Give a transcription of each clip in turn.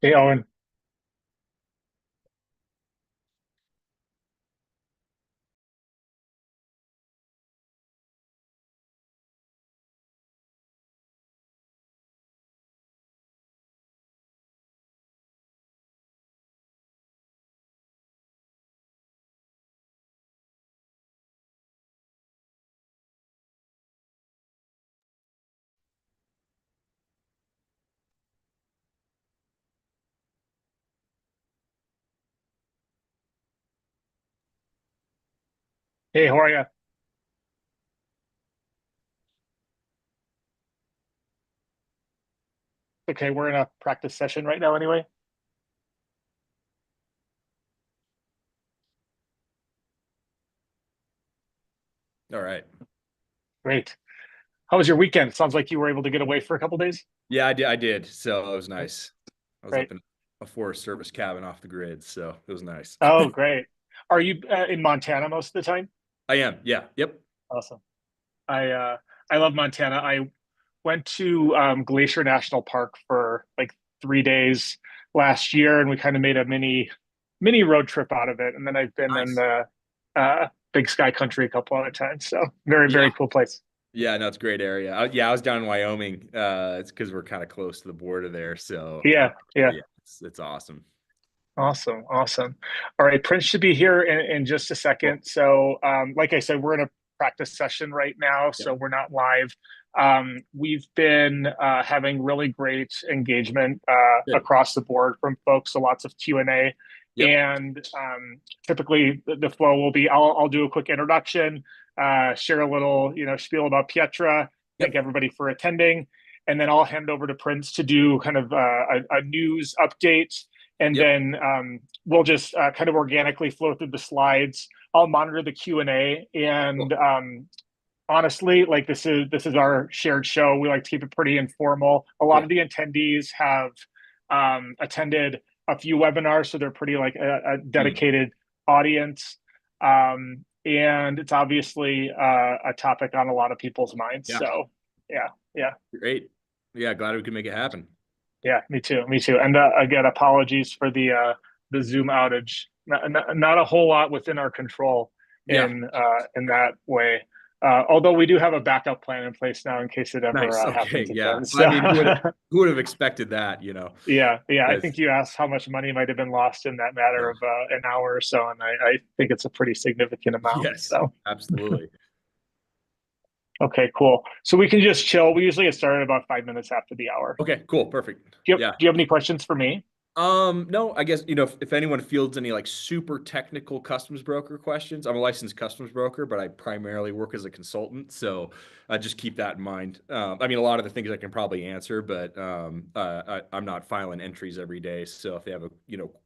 Hey, Owen. Hey, how are you? Okay, we're in a practice session right now anyway. All right. Great. How was your weekend? Sounds like you were able to get away for a couple days. Yeah, I did. I did. So it was nice. I was Great. up in a forest service cabin off the grid, so it was nice. Oh, great. Are you in Montana most of the time? I am. Yeah. Yep. Awesome. I uh I love Montana. I went to Glacier National Park for like 3 days last year, and we kind of made a mini road trip out of it. And then I've been in Nice. the Big Sky Country a couple other times. So very, Yeah. very cool place. Yeah. No, it's a great area. Yeah, I was down in Wyoming. It's because we're kind of close to the border there. So Yeah, yeah. yeah, it's awesome. Awesome, awesome. All right, Prince should be here in just a Cool. second. So, like I said, we're in a practice session right now, Yep. so we're not live. We've been having really great engagement Good. across the board from folks, so lots of Q&A. Yep. And typically, the flow will be I'll do a quick introduction, share a little, spiel about Pietra, thank Yep. everybody for attending, and then I'll hand over to Prince to do kind of a news update, and Yep. then we'll just kind of organically flow through the slides. I'll monitor the Q&A, and Cool. honestly, like this is our shared show. We like to keep it pretty informal. A lot Yeah. of the attendees have attended a few webinars, so they're pretty like a Mm. dedicated audience. And it's obviously a topic on a lot of people's minds. Yeah. So yeah, yeah. Great. Yeah. Glad we could make it happen. Yeah, me too. Me too. And again, apologies for the Zoom outage. Not a whole lot within our control Yeah. in that way. Although we do have a backup plan in place now in case it ever Nice. Okay. happens Yeah. again. I So mean, who would have expected that? yeah, yeah. I Yes. think you asked how much money might have been lost in that matter Yeah. of an hour or so, and I think it's a pretty significant amount. Yes. So Absolutely. okay, cool. So we can just chill. We usually get started about 5 minutes after the hour. Okay, cool, perfect. Do you, Yeah. do you have any questions for me? No, I guess, if anyone fields any like super technical customs broker questions, I'm a licensed customs broker, but I primarily work as a consultant. So just keep that in mind. I mean, a lot of the things I can probably answer, but I'm not filing entries every day. So if they have a,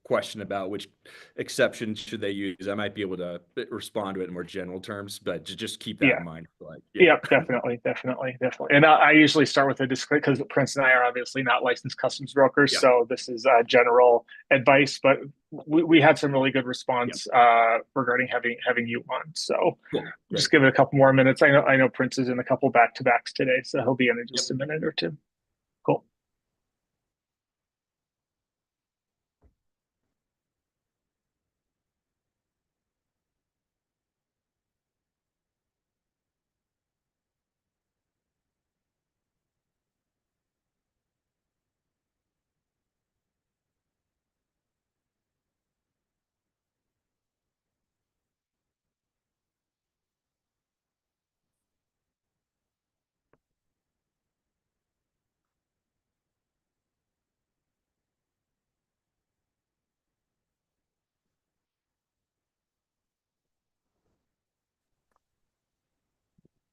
question about which exception should they use, I might be able to respond to it in more general terms, but just keep that Yeah. in mind. Like, yeah. Yeah, definitely, definitely, definitely. And I usually start with a disclaimer because Prince and I are obviously not licensed customs brokers, Yeah. so this is general advice. But we had some really good Yeah. response regarding having you on. So Cool. Great. just give it a couple more minutes. I know Prince is in a couple back to backs today, so he'll be in just Yep. a minute or two. Cool.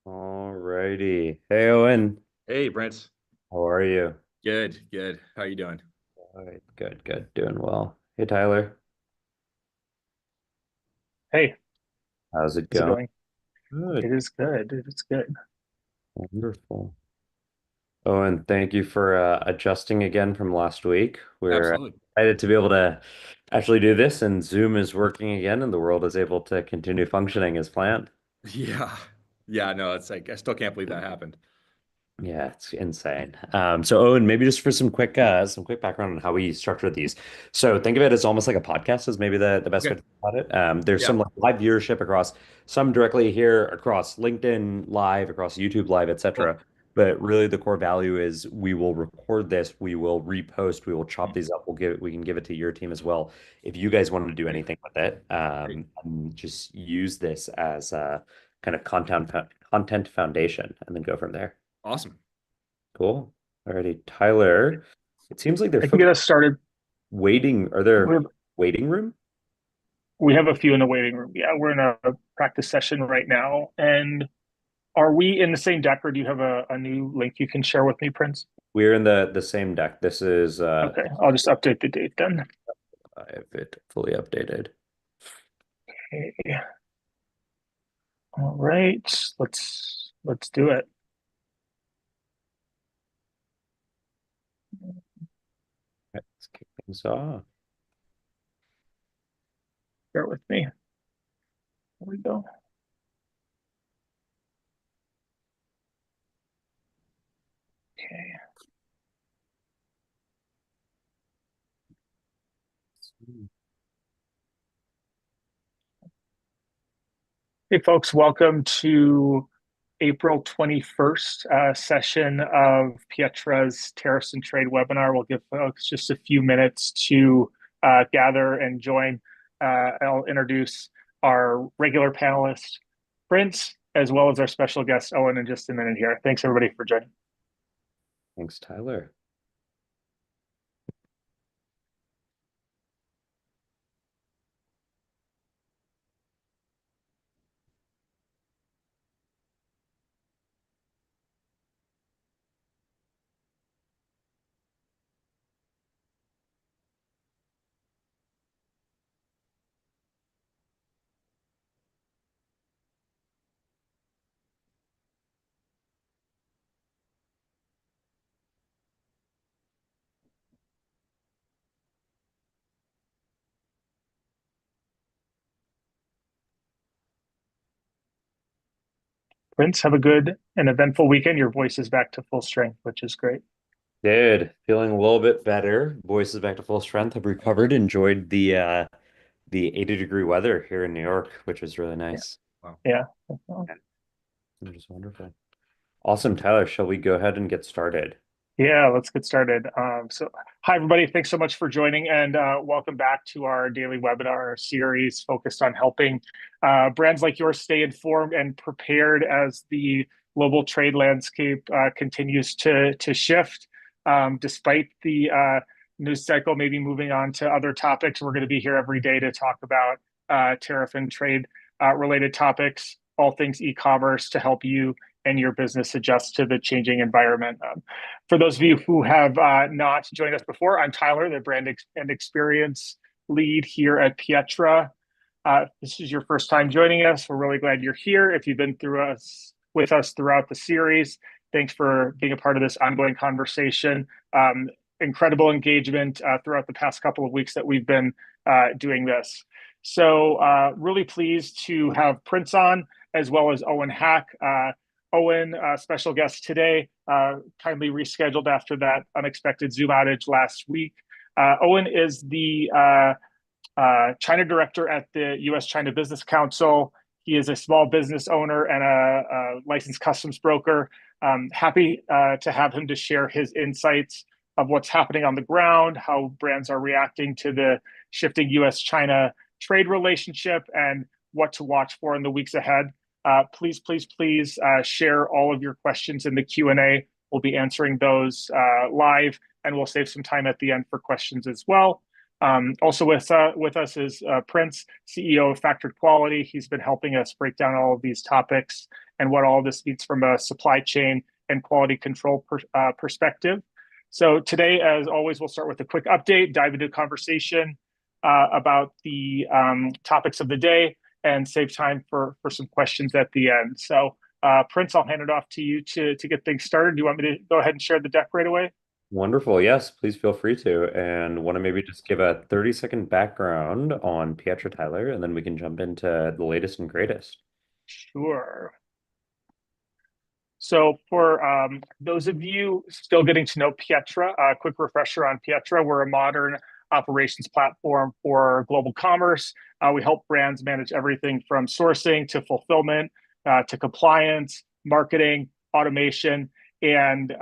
Alrighty. Hey, Owen. Hey, Brent. How are you? Good, good. How you doing? All right, good, good. Doing well. Hey, Tyler. Hey, How's it how's it going? going? Good. It is good. It's good. Wonderful. Owen, thank you for adjusting again from last week. We're Absolutely. excited to be able to actually do this, and Zoom is working again, and the world is able to continue functioning as planned. Yeah. Yeah, no, it's like I still can't believe that happened. Yeah, it's insane. So Owen, maybe just for some quick background on how we structure these. So think of it as almost like a podcast is maybe the best way Okay. to think about it. There's Yeah. some like live viewership across some directly here, across LinkedIn Live, across YouTube Live, Cool. etc. But really the core value is we will record this, we will repost, we will chop Mm, these up, we can give it to your team as well. If you guys want to do great. anything with it, Great. and just use this as a kind of content foundation and then go from there. Awesome. Cool. Alrighty, Tyler. It seems like there are I can folks get us started. waiting. Are We there have, waiting room? we have a few in the waiting room. Yeah, we're in a practice session right now. And are we in the same deck, or do you have a new link you can share with me, Prince? We're in the same deck. This is Okay, I'll just update the date then. I have it fully updated. Okay. All right, let's do it. Let's kick things off. Bear with me. There we go. Okay. Hey, folks, welcome to April 21st session of Pietra's Tariffs and Trade webinar. We'll give folks just a few minutes to gather and join. I'll introduce our regular panelist, Prince, as well as our special guest, Owen, in just a minute here. Thanks, everybody, for joining. Thanks, Tyler. Prince, have a good and eventful weekend. Your voice is back to full strength, which is great. Did feeling a little bit better. Voice is back to full strength. I've recovered. Enjoyed the 80-degree weather here in New York, which was really Yeah. nice. Wow. Yeah. It was wonderful. Awesome, Tyler. Shall we go ahead and get started? Yeah, let's get started. Hi, everybody. Thanks so much for joining, and welcome back to our daily webinar series focused on helping brands like yours stay informed and prepared as the global trade landscape continues to shift. Despite the news cycle, maybe moving on to other topics, we're going to be here every day to talk about tariff and trade related topics, all things e-commerce to help you and your business adjust to the changing environment. For those of you who have not joined us before, I'm Tyler, the and experience lead here at Pietra. If this is your first time joining us, we're really glad you're here. If you've been with us throughout the series, thanks for being a part of this ongoing conversation. Incredible engagement throughout the past couple of weeks that we've been doing this. So really pleased to have Prince on, as well as Owen Haacke. Owen, special guest today, kindly rescheduled after that unexpected Zoom outage last week. Owen is the China director at the U.S. China Business Council. He is a small business owner and a licensed customs broker. Happy to have him to share his insights of what's happening on the ground, how brands are reacting to the shifting U.S.-China trade relationship, and what to watch for in the weeks ahead. Please, please, please share all of your questions in the Q&A. We'll be answering those live, and we'll save some time at the end for questions as well. Also with us is Prince, CEO of Factored Quality. He's been helping us break down all of these topics and what all of this means from a supply chain and quality control perspective. So today, as always, we'll start with a quick update, dive into a conversation about the topics of the day, and save time for some questions at the end. So Prince, I'll hand it off to you to get things started. Do you want me to go ahead and share the deck right away? Wonderful. Yes, please feel free to. And want to maybe just give a 30-second background on Pietra, Tyler, and then we can jump into the latest and greatest. Sure. So for those of you still getting to know Pietra, a quick refresher on Pietra. We're a modern operations platform for global commerce. We help brands manage everything from sourcing to fulfillment to compliance, marketing, automation, and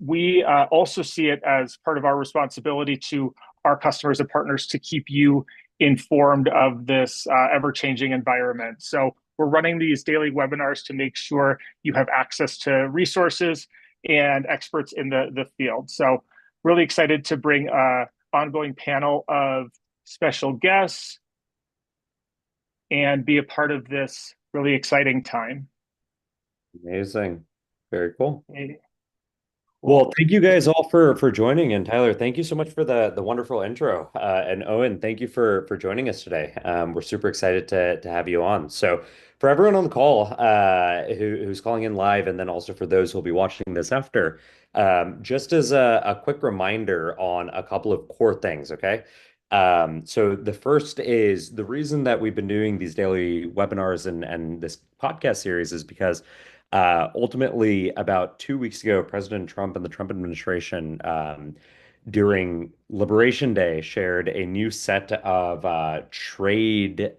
we also see it as part of our responsibility to our customers and partners to keep you informed of this ever-changing environment. So we're running these daily webinars to make sure you have access to resources and experts in the field. So really excited to bring an ongoing panel of special guests and be a part of this really exciting time. Amazing. Very cool. Okay. Well, thank you guys all for joining, and Tyler, thank you so much for the wonderful intro. And Owen, thank you for joining us today. We're super excited to have you on. So, for everyone on the call who's calling in live, and then also for those who'll be watching this after, just as a quick reminder on a couple of core things, okay? So the first is the reason that we've been doing these daily webinars and this podcast series is because ultimately, about 2 weeks ago, President Trump and the Trump administration, during Liberation Day, shared a new set of trade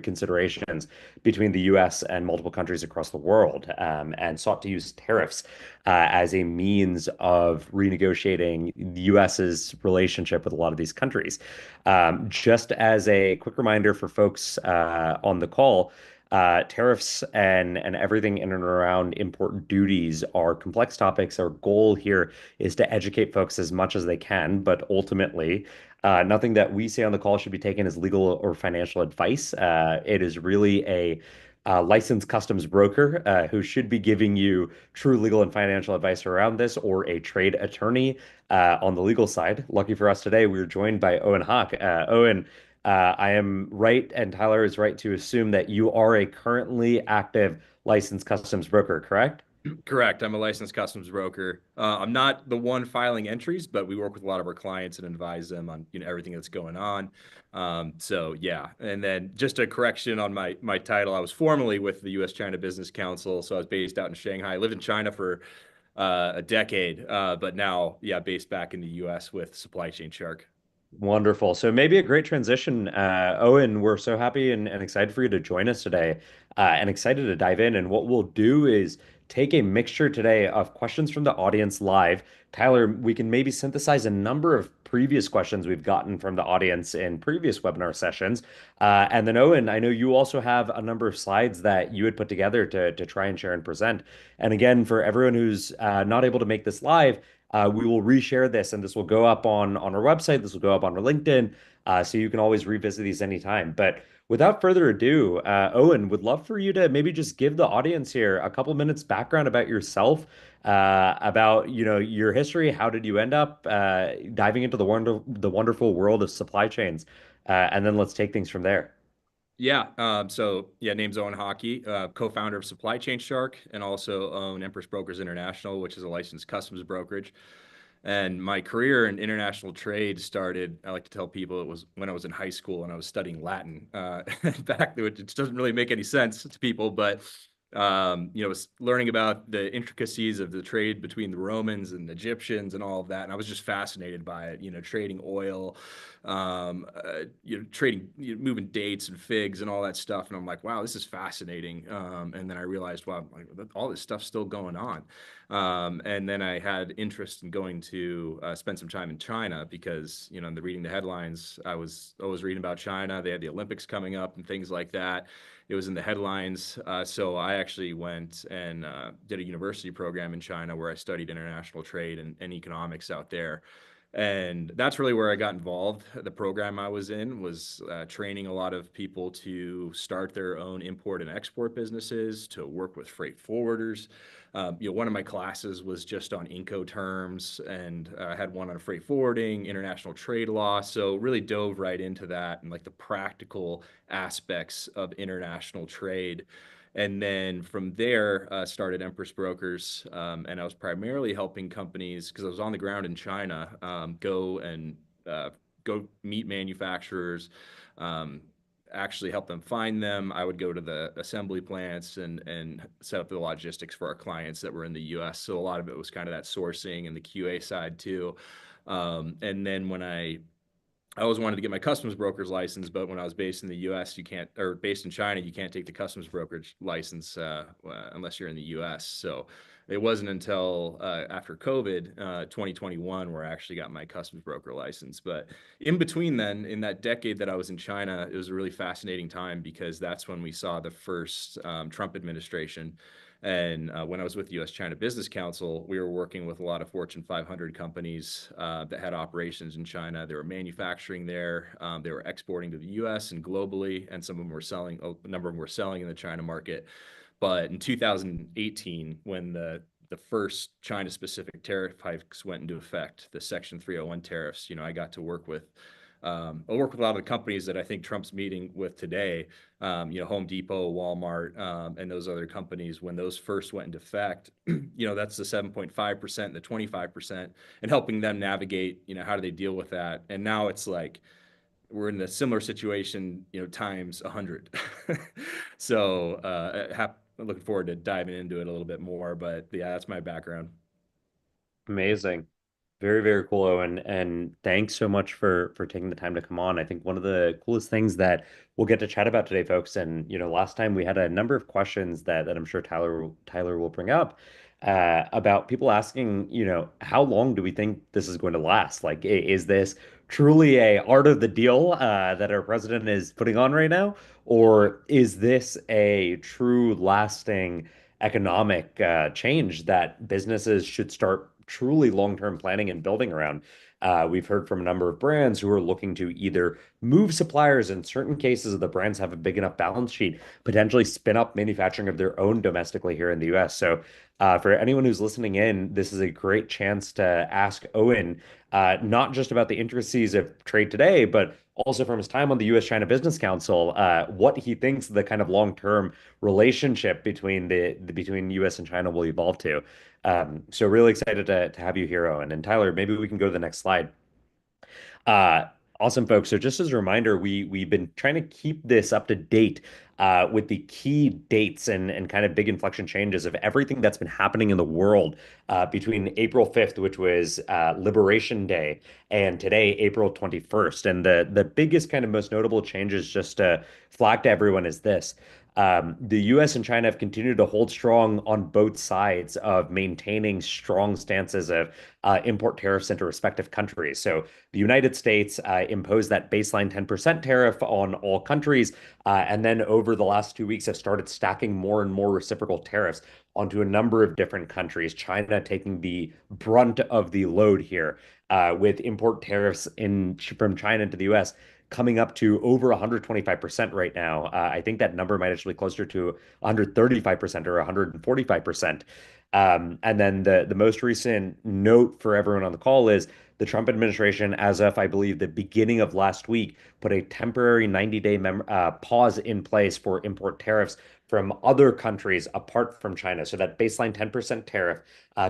considerations between the U.S. and multiple countries across the world, and sought to use tariffs as a means of renegotiating the U.S.'s relationship with a lot of these countries. Just as a quick reminder for folks on the call. Tariffs and everything in and around import duties are complex topics. Our goal here is to educate folks as much as they can, but ultimately, nothing that we say on the call should be taken as legal or financial advice. It is really a licensed customs broker who should be giving you true legal and financial advice around this, or a trade attorney on the legal side. Lucky for us today, we are joined by Owen Haacke. Owen, I am right, and Tyler is right to assume that you are a currently active licensed customs broker, correct? Correct. I'm a licensed customs broker. I'm not the one filing entries, but we work with a lot of our clients and advise them on everything that's going on. So yeah, and then just a correction on my title. I was formerly with the U.S.-China Business Council, so I was based out in Shanghai. I lived in China for a decade, but now yeah, based back in the U.S. with Supply Chain Shark. Wonderful. So maybe a great transition. Owen, we're so happy and excited for you to join us today, and excited to dive in. And what we'll do is take a mixture today of questions from the audience live. Tyler, we can maybe synthesize a number of previous questions we've gotten from the audience in previous webinar sessions. And then Owen, I know you also have a number of slides that you had put together to try and share and present. And again, for everyone who's not able to make this live, we will reshare this, and this will go up on our website. This will go up on our LinkedIn, so you can always revisit these anytime. But without further ado, Owen, would love for you to maybe just give the audience here a couple minutes background about yourself, about your history. How did you end up diving into the wonderful world of supply chains, and then let's take things from there. Yeah. So yeah, name's Owen Haacke, co-founder of Supply Chain Shark, and also own Empress Brokers International, which is a licensed customs brokerage. And my career in international trade started, I like to tell people, it was when I was in high school and I was studying Latin. In fact, it doesn't really make any sense to people, but was learning about the intricacies of the trade between the Romans and the Egyptians and all of that. And I was just fascinated by it, trading oil, trading, moving dates and figs and all that stuff. And I'm like, wow, this is fascinating. And then I realized, wow, all this stuff's still going on. And then I had interest in going to spend some time in China because, in the reading the headlines, I was always reading about China. They had the Olympics coming up and things like that. It was in the headlines. So I actually went and did a university program in China where I studied international trade and economics out there. And that's really where I got involved. The program I was in was training a lot of people to start their own import and export businesses, to work with freight forwarders. One of my classes was just on Incoterms, and I had one on freight forwarding, international trade law. So really dove right into that and like the practical aspects of international trade. And then from there, started Empress Brokers, and I was primarily helping companies because I was on the ground in China, go meet manufacturers, actually help them find them. I would go to the assembly plants and set up the logistics for our clients that were in the US. So a lot of it was kind of that sourcing and the QA side too. And then when I always wanted to get my customs broker's license, but when I was based in the U.S., you can't, or based in China, you can't take the customs brokerage license unless you're in the U.S. So it wasn't until after COVID, 2021, where I actually got my customs broker license. But in between then, in that decade that I was in China, it was a really fascinating time because that's when we saw the first Trump administration. And when I was with U.S. China Business Council, we were working with a lot of Fortune 500 companies that had operations in China. They were manufacturing there. They were exporting to the U.S. and globally, and some of them were selling. A number of them were selling in the China market. But in 2018, when the first China-specific tariff hikes went into effect, the Section 301 tariffs, I got to work with. I work with a lot of the companies that I think Trump's meeting with today, Home Depot, Walmart, and those other companies. When those first went into effect, that's the 7.5%, the 25%, and helping them navigate, how do they deal with that? And now it's like we're in a similar situation, times 100. So looking forward to diving into it a little bit more. But yeah, that's my background. Amazing. Very, very cool, Owen. And thanks so much for taking the time to come on. I think one of the coolest things that we'll get to chat about today, folks, and last time we had a number of questions that I'm sure Tyler will bring up about people asking, how long do we think this is going to last? Like, is this truly a art of the deal that our president is putting on right now, or is this a true lasting economic change that businesses should start truly long-term planning and building around? We've heard from a number of brands who are looking to either move suppliers. In certain cases, the brands have a big enough balance sheet, potentially spin up manufacturing of their own domestically here in the US. So, for anyone who's listening in, this is a great chance to ask Owen, not just about the intricacies of trade today, but also from his time on the U.S.-China Business Council, what he thinks the kind of long-term relationship between between U.S. and China will evolve to. So really excited to have you here, Owen. And Tyler, maybe we can go to the next slide. Uh, awesome, folks. So just as a reminder, we've been trying to keep this up to date with the key dates and kind of big inflection changes of everything that's been happening in the world between April 5th, which was Liberation Day, and today, April 21st. And the biggest kind of most notable changes, just to flag to everyone, is this. The US and China have continued to hold strong on both sides of maintaining strong stances of import tariffs into respective countries. So the United States imposed that baseline 10% tariff on all countries, and then over the last 2 weeks have started stacking more and more reciprocal tariffs onto a number of different countries, China taking the brunt of the load here, with import tariffs from China into the US coming up to over 125% right now. I think that number might actually be closer to 135% or 145%. And then the most recent note for everyone on the call is the Trump administration, as of, I believe, the beginning of last week, put a temporary 90-day pause in place for import tariffs from other countries apart from China. So that baseline 10% tariff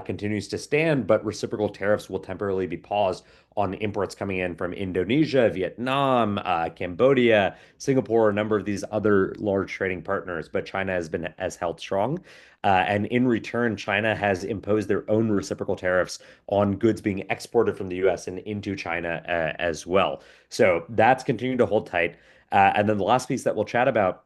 continues to stand, but reciprocal tariffs will temporarily be paused on imports coming in from Indonesia, Vietnam, Cambodia, Singapore, a number of these other large trading partners. But China has held strong. And in return, China has imposed their own reciprocal tariffs on goods being exported from the US and into China as well. So that's continuing to hold tight. And then the last piece that we'll chat about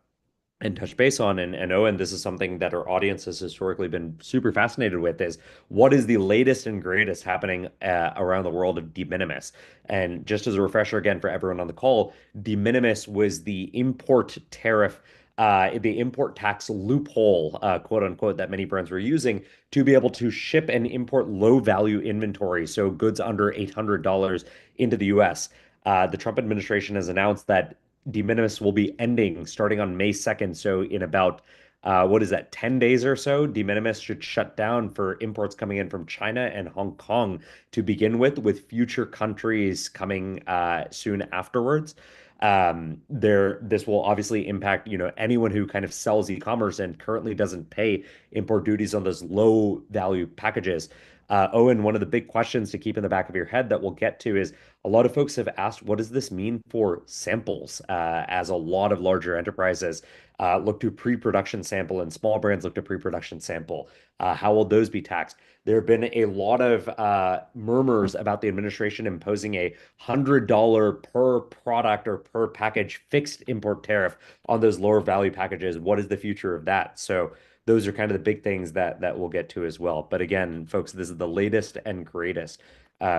and touch base on, and Owen, this is something that our audience has historically been super fascinated with, is what is the latest and greatest happening around the world of de minimis. And just as a refresher again for everyone on the call, de minimis was the import tariff, the import tax loophole, quote unquote, that many brands were using to be able to ship and import low value inventory, so goods under $800 into the US. The Trump administration has announced that de minimis will be ending starting on May 2nd. So in about what is that, 10 days or so, de minimis should shut down for imports coming in from China and Hong Kong to begin with future countries coming soon afterwards. This will obviously impact, anyone who kind of sells e-commerce and currently doesn't pay import duties on those low value packages. Owen, one of the big questions to keep in the back of your head that we'll get to is a lot of folks have asked, what does this mean for samples? As a lot of larger enterprises look to pre-production sample and small brands look to pre-production sample. How will those be taxed? There have been a lot of murmurs about the administration imposing $100 per product or per package fixed import tariff on those lower value packages. What is the future of that? So those are kind of the big things that we'll get to as well. But again, folks, this is the latest and greatest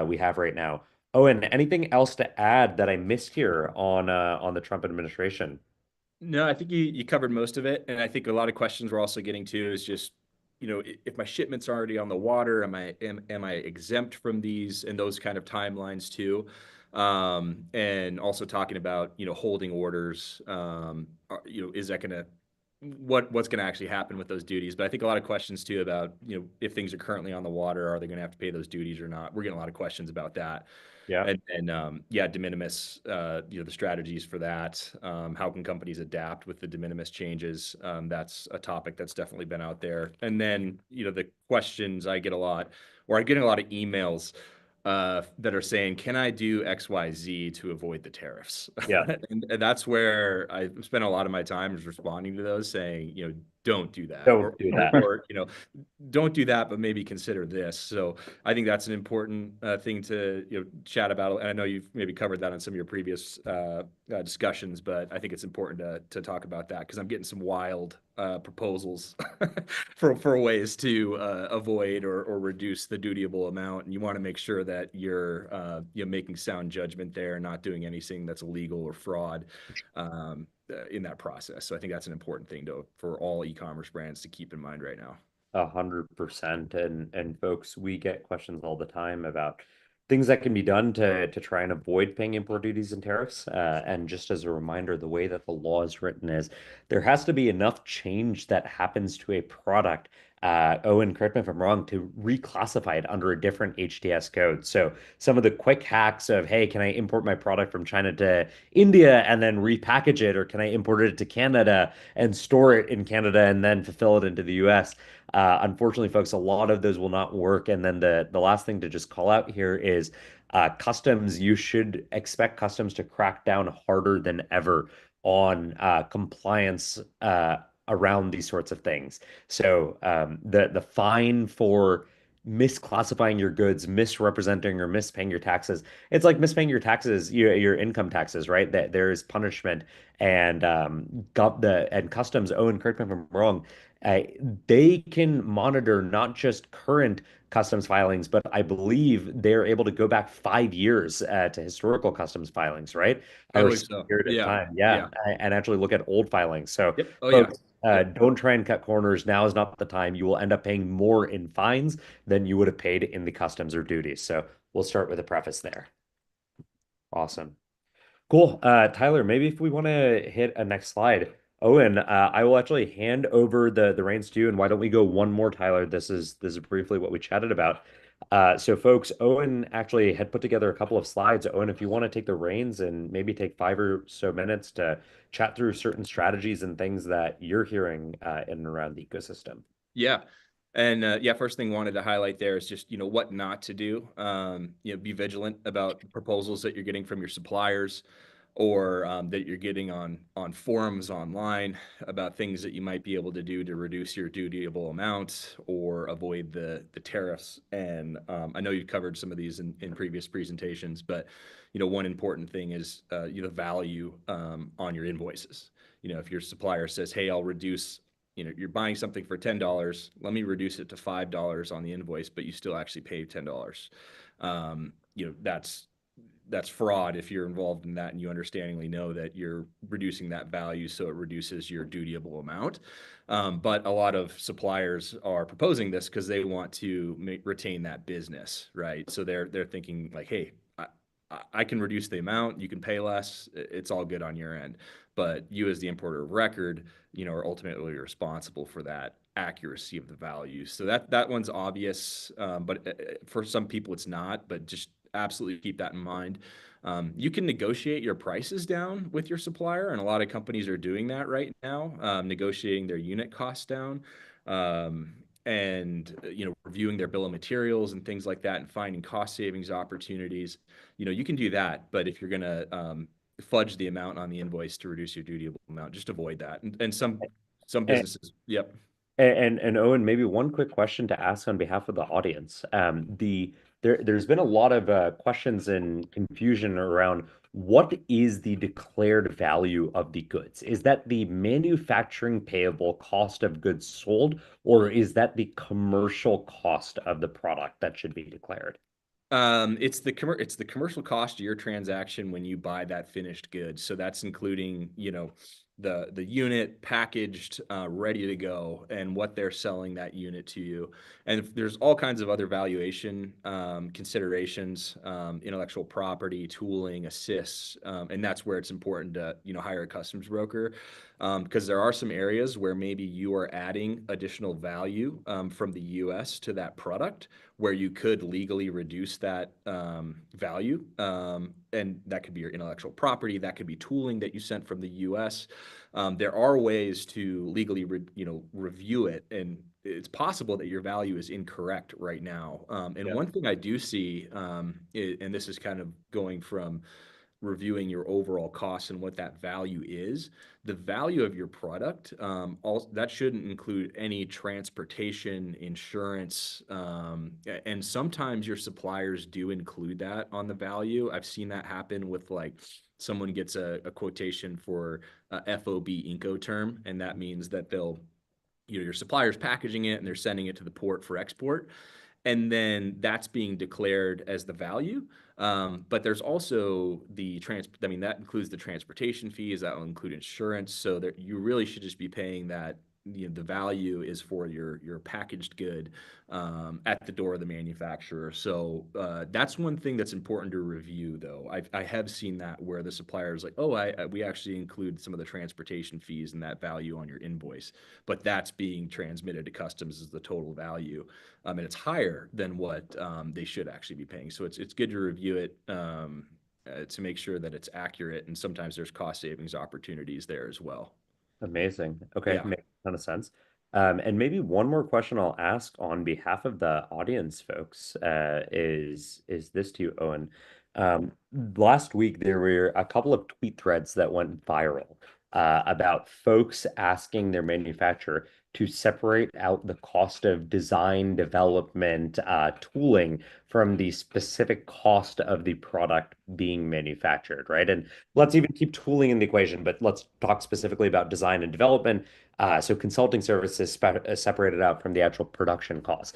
we have right now. Owen, anything else to add that I missed here on the Trump administration? No, I think you covered most of it, and I think a lot of questions we're also getting to is just, if my shipment's already on the water, am I exempt from these and those kind of timelines too, and also talking about holding orders, is that gonna what's gonna actually happen with those duties? But I think a lot of questions too about if things are currently on the water, are they gonna have to pay those duties or not? We're getting a lot of questions about that. Yeah. And yeah, de minimis, the strategies for that. How can companies adapt with the de minimis changes? That's a topic that's definitely been out there. And then, the questions I get a lot, or I'm getting a lot of emails that are saying, can I do X, Y, Z to avoid the tariffs? Yeah. And that's where I spend a lot of my time is responding to those saying, don't do that. Don't do that. Or, don't do that, but maybe consider this. So I think that's an important thing to chat about. And I know you've maybe covered that on some of your previous discussions, but I think it's important to talk about that because I'm getting some wild proposals for ways to avoid or reduce the dutiable amount. And you want to make sure that you're making sound judgment there, not doing anything that's illegal or fraud in that process. So I think that's an important thing for all e-commerce brands to keep in mind right now. 100%. And folks, we get questions all the time about things that can be done to try and avoid paying import duties and tariffs. And just as a reminder, the way that the law is written is there has to be enough change that happens to a product. Owen, correct me if I'm wrong, to reclassify it under a different HTS code. So some of the quick hacks of, hey, can I import my product from China to India and then repackage it, or can I import it to Canada and store it in Canada and then fulfill it into the US? Unfortunately, folks, a lot of those will not work. And then the last thing to just call out here is customs. You should expect customs to crack down harder than ever on compliance around these sorts of things. So the fine for misclassifying your goods, misrepresenting or mispaying your taxes, it's like mispaying your taxes, your income taxes, right? That there is punishment and and customs. Owen, correct me if I'm wrong. Uh, they can monitor not just current customs filings, but I believe they're able to go back 5 years to historical customs filings, right? I Or believe some so. period of Yeah. time. Yeah. Yeah. And actually look at old filings. So, Yep. Oh, yeah. folks, Yep. don't try and cut corners. Now is not the time. You will end up paying more in fines than you would have paid in the customs or duties. So, we'll start with a preface there. Awesome. Cool. Tyler, maybe if we want to hit a next slide. Owen, I will actually hand over the reins to you, and why don't we go one more, Tyler? This is briefly what we chatted about. So folks, Owen actually had put together a couple of slides. Owen, if you want to take the reins and maybe take 5 or so minutes to chat through certain strategies and things that you're hearing in and around the ecosystem. Yeah. And yeah, first thing wanted to highlight there is just, what not to do. Be vigilant about proposals that you're getting from your suppliers or that you're getting on forums online about things that you might be able to do to reduce your dutiable amount or avoid the tariffs. And I know you covered some of these in previous presentations, but one important thing is value on your invoices. If your supplier says, hey, I'll reduce, you're buying something for $10, let me reduce it to $5 on the invoice, but you still actually pay $10. That's fraud if you're involved in that and you understandingly know that you're reducing that value so it reduces your dutiable amount. But a lot of suppliers are proposing this because they want to retain that business, right? So they're thinking like, hey, I can reduce the amount, you can pay less, it's all good on your end. But you as the importer of record, are ultimately responsible for that accuracy of the value. So that one's obvious, but for some people it's not, but just absolutely keep that in mind. You can negotiate your prices down with your supplier, and a lot of companies are doing that right now, negotiating their unit costs down. and reviewing their bill of materials and things like that, and finding cost savings opportunities. You can do that, but if you're going to fudge the amount on the invoice to reduce your dutiable amount, just avoid that. And some And, businesses, yep. and Owen, maybe one quick question to ask on behalf of the audience. There's been a lot of questions and confusion around what is the declared value of the goods? Is that the manufacturing payable cost of goods sold, or is that the commercial cost of the product that should be declared? It's the commercial cost of your transaction when you buy that finished good. So that's including, the unit packaged, ready to go, and what they're selling that unit to you. And there's all kinds of other valuation considerations, intellectual property, tooling, assists, and that's where it's important to hire a customs broker, because there are some areas where maybe you are adding additional value from the U.S. to that product, where you could legally reduce that value. And that could be your intellectual property, that could be tooling that you sent from the US. There are ways to legally review it, and it's possible that your value is incorrect right now. And Yeah. one thing I do see, and this is kind of going from reviewing your overall costs and what that value is, the value of your product, that shouldn't include any transportation, insurance, and sometimes your suppliers do include that on the value. I've seen that happen with, like, someone gets a quotation for a FOB Incoterm, and that means that your supplier's packaging it and they're sending it to the port for export, and then that's being declared as the value. But there's also I mean, that includes the transportation fees, that will include insurance. So that you really should just be paying that. The value is for your packaged good at the door of the manufacturer. So that's one thing that's important to review, though. I have seen that where the supplier is like, oh, we actually include some of the transportation fees and that value on your invoice, but that's being transmitted to customs as the total value, and it's higher than what they should actually be paying. So it's good to review it to make sure that it's accurate, and sometimes there's cost savings opportunities there as well. Amazing. Okay, Yeah. makes a ton of sense. And maybe one more question I'll ask on behalf of the audience, folks, is this to you, Owen. Last week there were a couple of tweet threads that went viral about folks asking their manufacturer to separate out the cost of design, development, tooling from the specific cost of the product being manufactured, right? And let's even keep tooling in the equation, but let's talk specifically about design and development. So consulting services separated out from the actual production costs.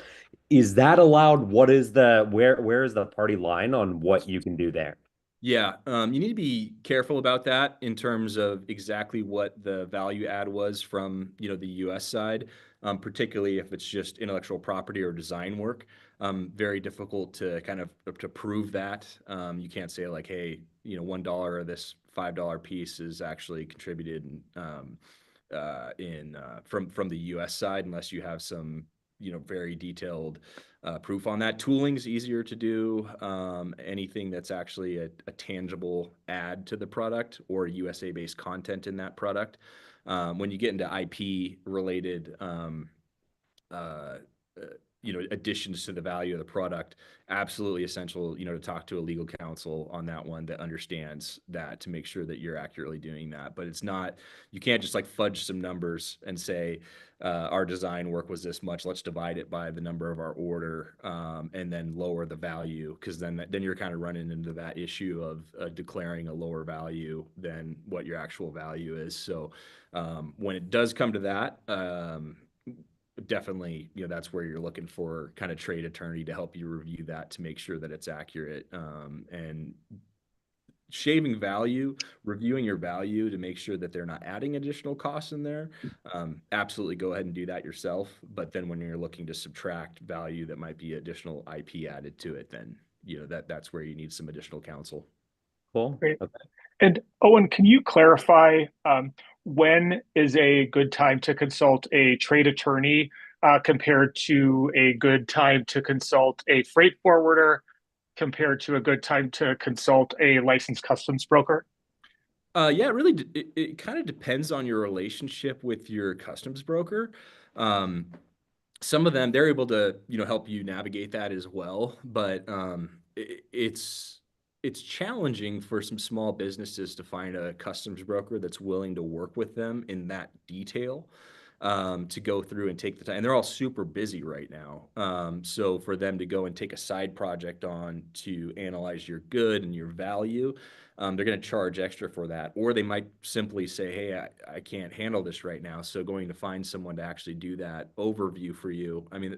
Is that allowed? What is where is the party line on what you can do there? Yeah, you need to be careful about that in terms of exactly what the value add was from the U.S. side, particularly if it's just intellectual property or design work. Very difficult to kind of to prove that. You can't say like, hey, $1 of this $5 piece is actually contributed from the U.S. side, unless you have some very detailed proof on that. Tooling's easier to do. Anything that's actually a tangible add to the product or USA-based content in that product. When you get into IP related uh, additions to the value of the product, absolutely essential, to talk to a legal counsel on that one that understands that, to make sure that you're accurately doing that. But it's not, you can't just like fudge some numbers and say, our design work was this much, let's divide it by the number of our order, and then lower the value, because then you're kind of running into that issue of declaring a lower value than what your actual value is. So when it does come to that, definitely, that's where you're looking for kind of trade attorney to help you review that, to make sure that it's accurate, and shaving value, reviewing your value to make sure that they're not adding additional costs in there. Absolutely go ahead and do that yourself. But then when you're looking to subtract value that might be additional IP added to it, then that's where you need some additional counsel. Cool. Great. Okay. And Owen, can you clarify when is a good time to consult a trade attorney compared to a good time to consult a freight forwarder compared to a good time to consult a licensed customs broker? Yeah, it really, it kind of depends on your relationship with your customs broker. Um, some of them, they're able to, help you navigate that as well. But it's challenging for some small businesses to find a customs broker that's willing to work with them in that detail, to go through and take the time. And they're all super busy right now. So for them to go and take a side project on to analyze your good and your value, they're going to charge extra for that. Or they might simply say, hey, I can't handle this right now. So going to find someone to actually do that overview for you. I mean,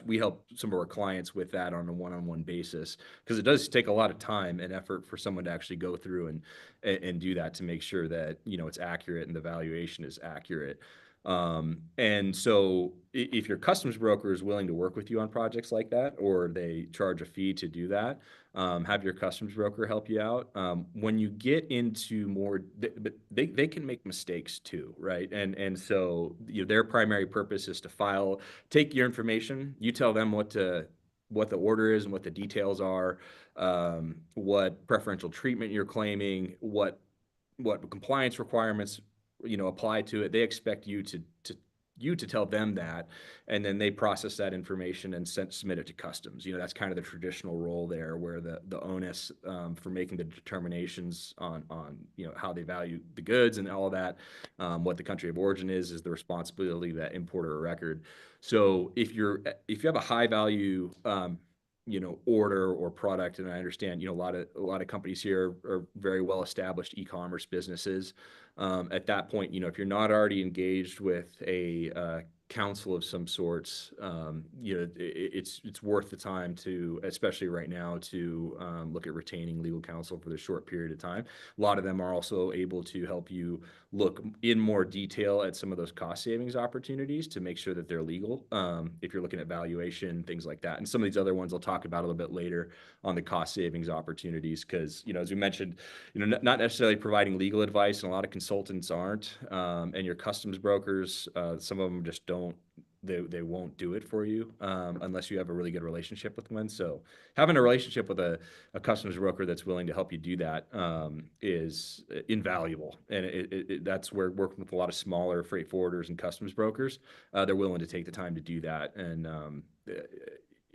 we help some of our clients with that on a one-on-one basis, because it does take a lot of time and effort for someone to actually go through and do that to make sure that, it's accurate and the valuation is accurate. And so if your customs broker is willing to work with you on projects like that, or they charge a fee to do that, have your customs broker help you out. When you get into more, but they can make mistakes too, right? And so their primary purpose is to take your information, you tell them what the order is and what the details are, what preferential treatment you're claiming, what compliance requirements apply to it. They expect you to tell them that, and then they process that information and submit it to customs. That's kind of the traditional role there, where the onus, for making the determinations on how they value the goods and all of that, what the country of origin is the responsibility of that importer or record. So if you have a high value order or product, and I understand a lot of companies here are very well established e-commerce businesses. At that point, if you're not already engaged with a counsel of some sorts, it's worth the time to, especially right now, to look at retaining legal counsel for the short period of time. A lot of them are also able to help you look in more detail at some of those cost savings opportunities to make sure that they're legal. If you're looking at valuation, things like that, and some of these other ones I'll talk about a little bit later on the cost savings opportunities, because as we mentioned, not necessarily providing legal advice, and a lot of consultants aren't, and your customs brokers, some of them just don't. They won't do it for you, unless you have a really good relationship with one. So having a relationship with a customs broker that's willing to help you do that, is invaluable. And that's where working with a lot of smaller freight forwarders and customs brokers, they're willing to take the time to do that. And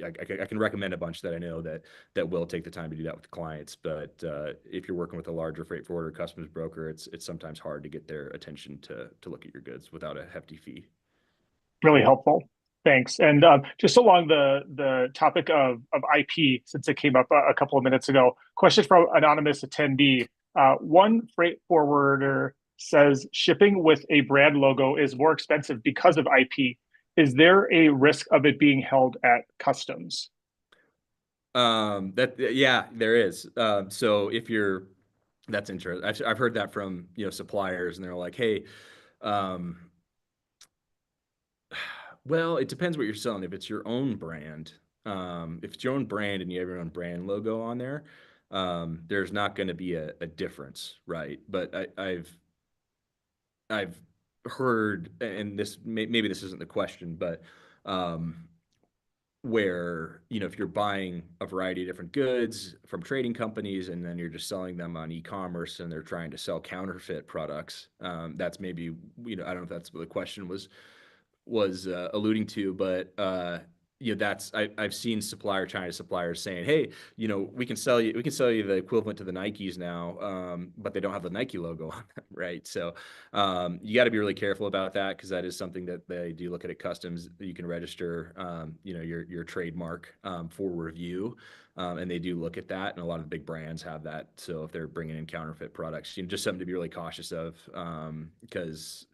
I can recommend a bunch that I know that will take the time to do that with the clients. But if you're working with a larger freight forwarder customs broker, it's sometimes hard to get their attention to look at your goods without a hefty fee. Really helpful. Thanks. And just along the topic of IP, since it came up a couple of minutes ago, question from anonymous attendee. One freight forwarder says shipping with a brand logo is more expensive because of IP. Is there a risk of it being held at customs? Yeah, there is. So that's interesting. I've heard that from suppliers, and they're like, hey, um, well, it depends what you're selling. If it's your own brand, if it's your own brand and you have your own brand logo on there, there's not going to be a difference, right? But I've heard, and maybe this isn't the question, but um, where if you're buying a variety of different goods from trading companies, and then you're just selling them on e-commerce, and they're trying to sell counterfeit products, that's maybe I don't know if that's what the question was alluding to, but I've seen Chinese suppliers saying, hey, we can sell you the equivalent to the Nikes now, but they don't have the Nike logo on them, right? So you got to be really careful about that, because that is something that they do look at customs. You can register your trademark for review. And they do look at that, and a lot of the big brands have that. So if they're bringing in counterfeit products, just something to be really cautious of, because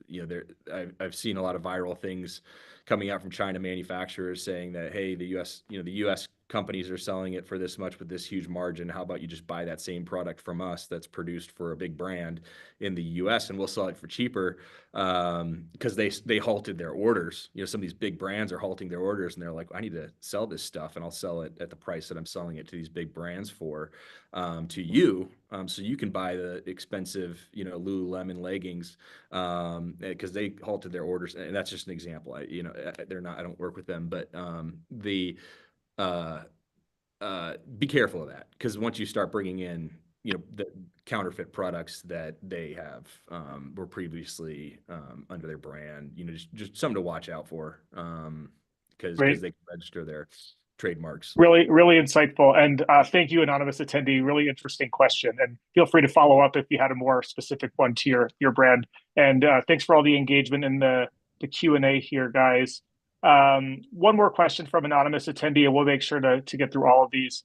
I've seen a lot of viral things coming out from China manufacturers saying that, hey, the U.S. companies are selling it for this much with this huge margin. How about you just buy that same product from us that's produced for a big brand in the U.S., and we'll sell it for cheaper, because they halted their orders. Some of these big brands are halting their orders, and they're like, I need to sell this stuff, and I'll sell it at the price that I'm selling it to these big brands for, to you, so you can buy the expensive Lululemon leggings, because they halted their orders. And that's just an example. I don't work with them, but uh, be careful of that, because once you start bringing in the counterfeit products that they have, were previously under their brand, just something to watch out for. because Great. they can register their trademarks. Really, really insightful. And thank you, anonymous attendee. Really interesting question. And feel free to follow up if you had a more specific one to your brand. And thanks for all the engagement in the Q&A here, guys. One more question from anonymous attendee, and we'll make sure to get through all of these.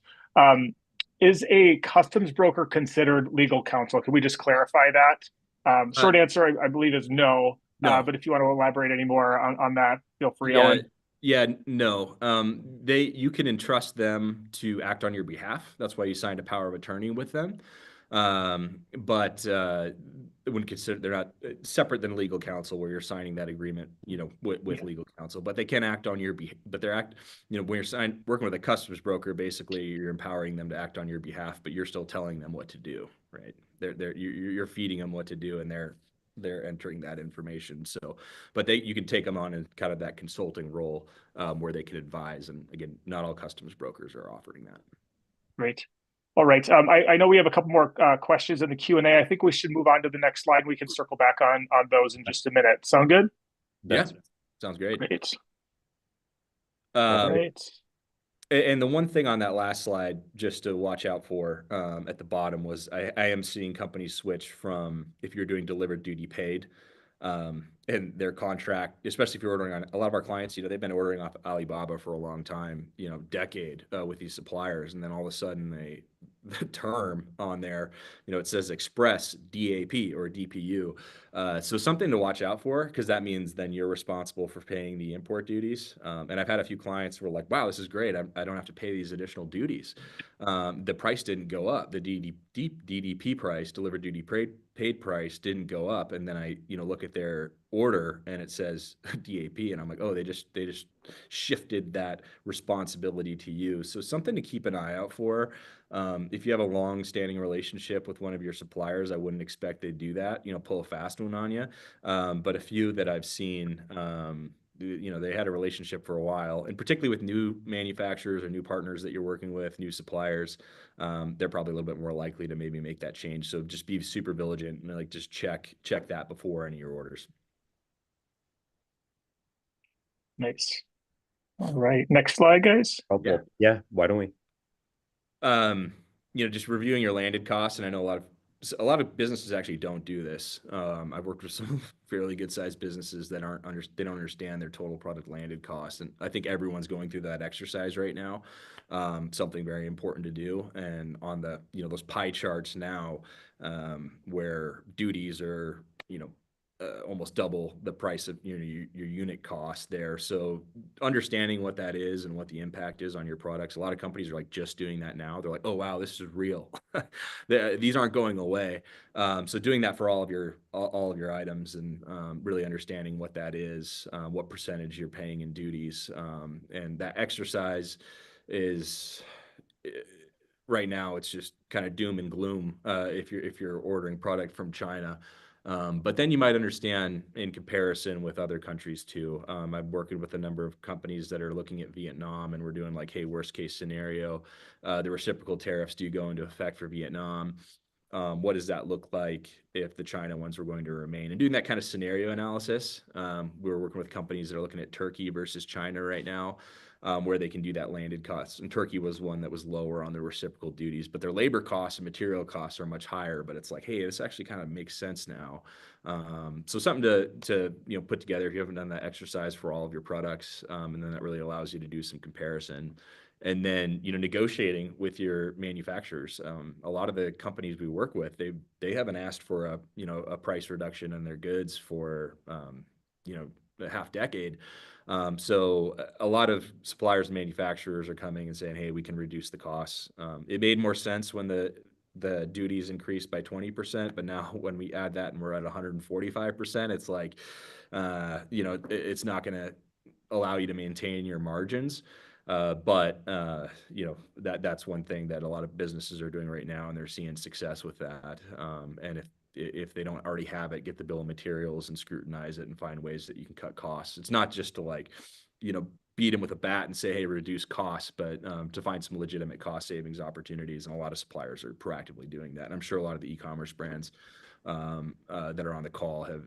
Is a customs broker considered legal counsel? Can we just clarify that? Short answer, I believe, is no. No. But if you want to elaborate any more on that, feel free, Yeah. Owen. Yeah, no. You can entrust them to act on your behalf. That's why you signed a power of attorney with them. But when consider they're not separate than legal counsel, where you're signing that agreement, with legal counsel. But they can act on your behalf. But they're when you're working with a customs broker, basically you're empowering them to act on your behalf, but you're still telling them what to do, right? You're feeding them what to do, and they're entering that information. So, but you can take them on in kind of that consulting role, where they can advise. And again, not all customs brokers are offering that. Great. All right. I know we have a couple more questions in the Q&A. I think we should move on to the next slide. We can circle back on those in just a minute. Sound good? Yeah, sounds great. Great. All right. And the one thing on that last slide, just to watch out for, at the bottom, was I am seeing companies switch from, if you're doing delivered duty paid, and their contract, especially if you're ordering on a lot of our clients, they've been ordering off Alibaba for a long time, decade, with these suppliers. And then all of a sudden the term on there, it says express DAP or DPU. So something to watch out for, because that means then you're responsible for paying the import duties. And I've had a few clients who were like, wow, this is great. I don't have to pay these additional duties. The price didn't go up. The DDP price, delivered duty paid price, didn't go up. And then I, look at their order and it says DAP, and I'm like, oh, they just shifted that responsibility to you. So something to keep an eye out for. If you have a long-standing relationship with one of your suppliers, I wouldn't expect they'd do that, pull a fast one on you. But a few that I've seen, they had a relationship for a while, and particularly with new manufacturers or new partners that you're working with, new suppliers, they're probably a little bit more likely to maybe make that change. So just be super vigilant and just check that before any of your orders. Nice. All right. Next slide, guys. Yeah. Why don't we? Just reviewing your landed costs, and I know a lot of businesses actually don't do this. I've worked with some fairly good sized businesses that they don't understand their total product landed cost. And I think everyone's going through that exercise right now. Something very important to do. And on the, those pie charts now, where duties are, almost double the price of your unit cost there. So understanding what that is and what the impact is on your products. A lot of companies are just doing that now. They're like, oh wow, this is real. These aren't going away. So doing that for all of your items, and really understanding what that is, what percentage you're paying in duties, and that exercise is. Right now, it's just kind of doom and gloom if you're ordering product from China. But then you might understand in comparison with other countries too. I'm working with a number of companies that are looking at Vietnam, and we're doing hey, worst case scenario, the reciprocal tariffs do go into effect for Vietnam. What does that look like if the China ones were going to remain? And doing that kind of scenario analysis, we're working with companies that are looking at Turkey versus China right now, where they can do that landed costs. And Turkey was one that was lower on their reciprocal duties, but their labor costs and material costs are much higher. But it's hey, this actually kind of makes sense now. So something to put together if you haven't done that exercise for all of your products, and then that really allows you to do some comparison. And then negotiating with your manufacturers. A lot of the companies we work with, they haven't asked for a price reduction on their goods for a half decade. So a lot of suppliers and manufacturers are coming and saying, hey, we can reduce the costs. It made more sense when the duties increased by 20%, but now when we add that and we're at 145%, it's it's not going to allow you to maintain your margins. But that's one thing that a lot of businesses are doing right now, and they're seeing success with that. And if they don't already have it, get the bill of materials and scrutinize it and find ways that you can cut costs. It's not just to beat them with a bat and say, hey, reduce costs, but to find some legitimate cost savings opportunities. And a lot of suppliers are proactively doing that. And I'm sure a lot of the e-commerce brands that are on the call have